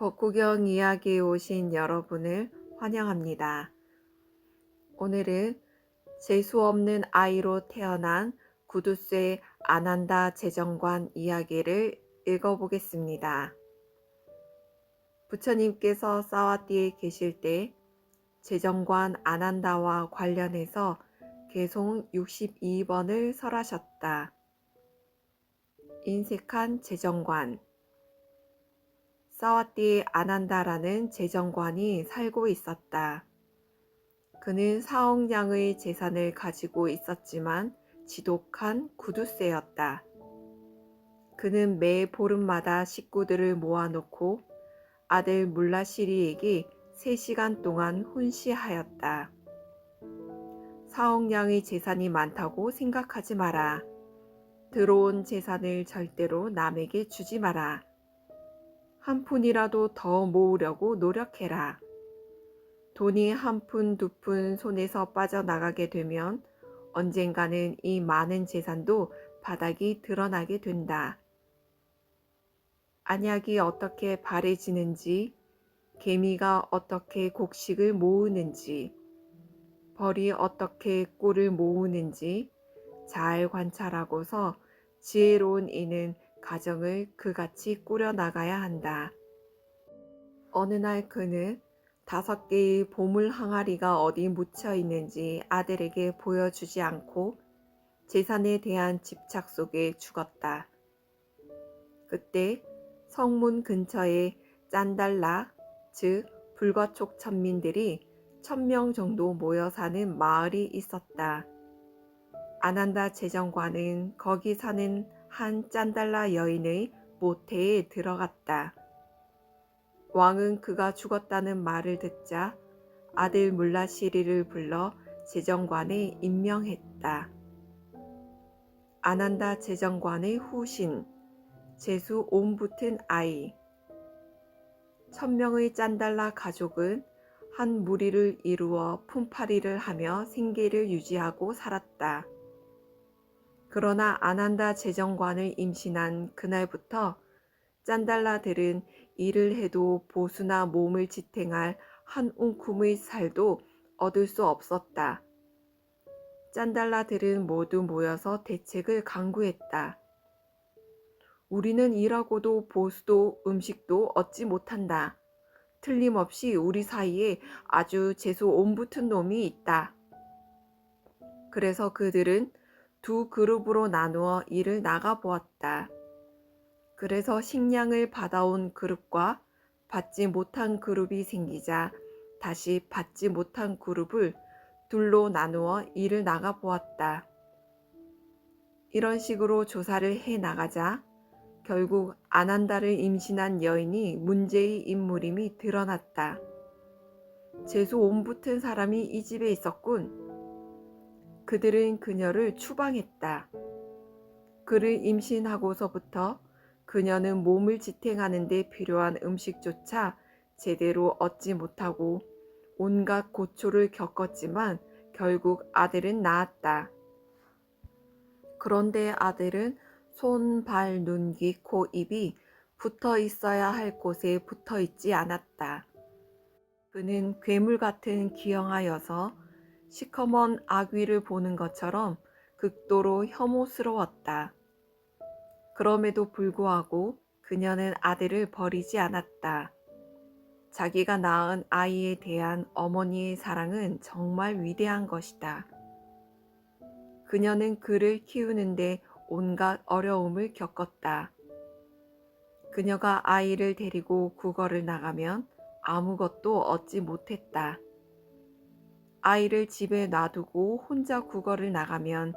벚구경 이야기에 오신 여러분을 환영합니다. 오늘은 재수 없는 아이로 태어난 구두쇠 아난다 재정관 이야기를 읽어보겠습니다. 부처님께서 사와띠에 계실 때 재정관 아난다와 관련해서 개송 62번을 설하셨다. 인색한 재정관. 사와띠 아난다라는 재정관이 살고 있었다. 그는 4억냥의 재산을 가지고 있었지만 지독한 구두쇠였다. 그는 매 보름마다 식구들을 모아놓고 아들 물라시리에게 3시간 동안 훈시하였다. 4억냥의 재산이 많다고 생각하지 마라. 들어온 재산을 절대로 남에게 주지 마라. 한 푼이라도 더 모으려고 노력해라. 돈이 한 푼, 두 푼 손에서 빠져나가게 되면 언젠가는 이 많은 재산도 바닥이 드러나게 된다. 안약이 어떻게 바래지는지, 개미가 어떻게 곡식을 모으는지, 벌이 어떻게 꿀을 모으는지 잘 관찰하고서 지혜로운 이는 가정을 그같이 꾸려나가야 한다. 어느 날 그는 5개의 보물 항아리가 어디 묻혀 있는지 아들에게 보여주지 않고 재산에 대한 집착 속에 죽었다. 그때 성문 근처에 짠달라, 즉 불거촉 천민들이 1000명 정도 모여 사는 마을이 있었다. 아난다 재정관은 거기 사는 한 짠달라 여인의 모태에 들어갔다. 왕은 그가 죽었다는 말을 듣자 아들 물라시리를 불러 재정관에 임명했다. 아난다 재정관의 후신, 재수 온 붙은 아이. 1000명의 짠달라 가족은 한 무리를 이루어 품팔이를 하며 생계를 유지하고 살았다. 그러나 아난다 재정관을 임신한 그날부터 짠달라들은 일을 해도 보수나 몸을 지탱할 한 움큼의 살도 얻을 수 없었다. 짠달라들은 모두 모여서 대책을 강구했다. 우리는 일하고도 보수도 음식도 얻지 못한다. 틀림없이 우리 사이에 아주 재수 온붙은 놈이 있다. 그래서 그들은 2그룹으로 나누어 일을 나가보았다. 그래서 식량을 받아온 그룹과 받지 못한 그룹이 생기자 다시 받지 못한 그룹을 둘로 나누어 일을 나가보았다. 이런 식으로 조사를 해 나가자 결국 아난다를 임신한 여인이 문제의 인물임이 드러났다. 재수 온붙은 사람이 이 집에 있었군. 그들은 그녀를 추방했다. 그를 임신하고서부터 그녀는 몸을 지탱하는 데 필요한 음식조차 제대로 얻지 못하고 온갖 고초를 겪었지만 결국 아들은 낳았다. 그런데 아들은 손, 발, 눈, 귀, 코, 입이 붙어 있어야 할 곳에 붙어 있지 않았다. 그는 괴물 같은 기형하여서 시커먼 아귀를 보는 것처럼 극도로 혐오스러웠다. 그럼에도 불구하고 그녀는 아들을 버리지 않았다. 자기가 낳은 아이에 대한 어머니의 사랑은 정말 위대한 것이다. 그녀는 그를 키우는데 온갖 어려움을 겪었다. 그녀가 아이를 데리고 국어를 나가면 아무것도 얻지 못했다. 아이를 집에 놔두고 혼자 국어를 나가면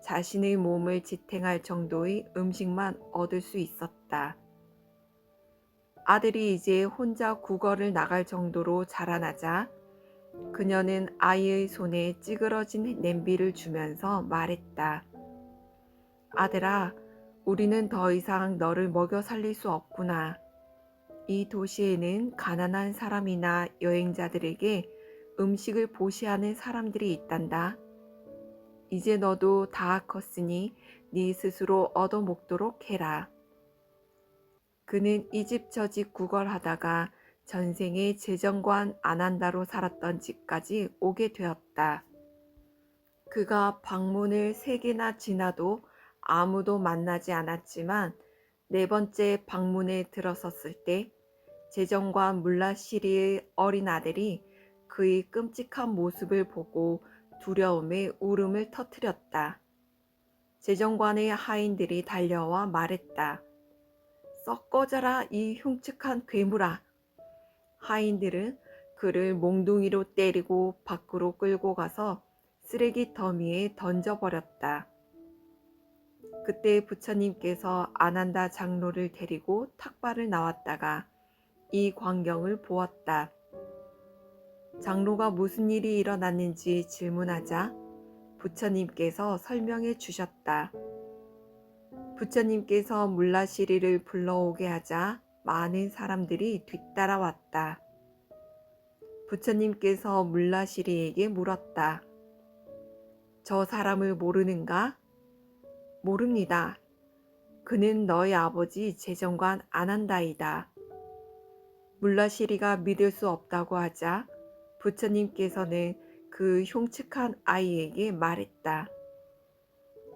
자신의 몸을 지탱할 정도의 음식만 얻을 수 있었다. 아들이 이제 혼자 국어를 나갈 정도로 자라나자 그녀는 아이의 손에 찌그러진 냄비를 주면서 말했다. 아들아, 우리는 더 이상 너를 먹여 살릴 수 없구나. 이 도시에는 가난한 사람이나 여행자들에게 음식을 보시하는 사람들이 있단다. 이제 너도 다 컸으니 네 스스로 얻어먹도록 해라. 그는 이 집 저 집 구걸하다가 전생에 재정관 아난다로 살았던 집까지 오게 되었다. 그가 방문을 3개나 지나도 아무도 만나지 않았지만 4번째 방문에 들어섰을 때 재정관 물라시리의 어린 아들이 그의 끔찍한 모습을 보고 두려움에 울음을 터뜨렸다. 재정관의 하인들이 달려와 말했다. 썩 꺼져라 이 흉측한 괴물아. 하인들은 그를 몽둥이로 때리고 밖으로 끌고 가서 쓰레기 더미에 던져버렸다. 그때 부처님께서 아난다 장로를 데리고 탁발을 나왔다가 이 광경을 보았다. 장로가 무슨 일이 일어났는지 질문하자 부처님께서 설명해 주셨다. 부처님께서 물라시리를 불러오게 하자 많은 사람들이 뒤따라왔다. 부처님께서 물라시리에게 물었다. 저 사람을 모르는가? 모릅니다. 그는 너희 아버지 재정관 아난다이다. 물라시리가 믿을 수 없다고 하자 부처님께서는 그 흉측한 아이에게 말했다.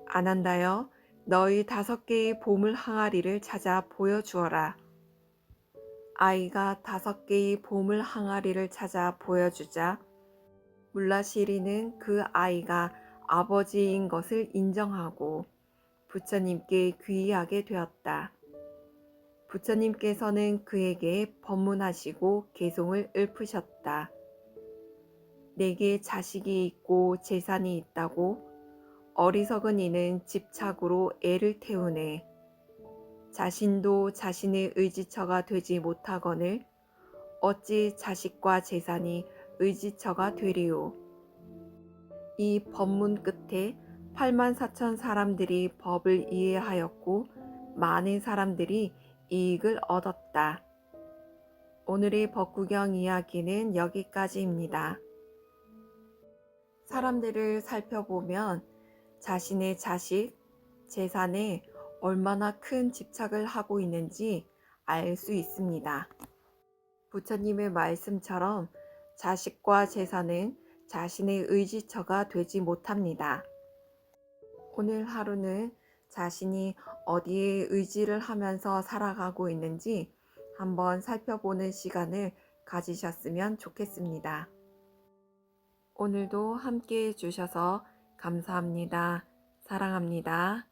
아난다여, 너희 5개의 보물 항아리를 찾아 보여주어라. 아이가 5개의 보물 항아리를 찾아 보여주자 물라시리는 그 아이가 아버지인 것을 인정하고 부처님께 귀의하게 되었다. 부처님께서는 그에게 법문하시고 개송을 읊으셨다. 내게 자식이 있고 재산이 있다고 어리석은 이는 집착으로 애를 태우네. 자신도 자신의 의지처가 되지 못하거늘 어찌 자식과 재산이 의지처가 되리요. 이 법문 끝에 84,000 사람들이 법을 이해하였고 많은 사람들이 이익을 얻었다. 오늘의 법구경 이야기는 여기까지입니다. 사람들을 살펴보면 자신의 자식, 재산에 얼마나 큰 집착을 하고 있는지 알 수 있습니다. 부처님의 말씀처럼 자식과 재산은 자신의 의지처가 되지 못합니다. 오늘 하루는 자신이 어디에 의지를 하면서 살아가고 있는지 한번 살펴보는 시간을 가지셨으면 좋겠습니다. 오늘도 함께 해주셔서 감사합니다. 사랑합니다.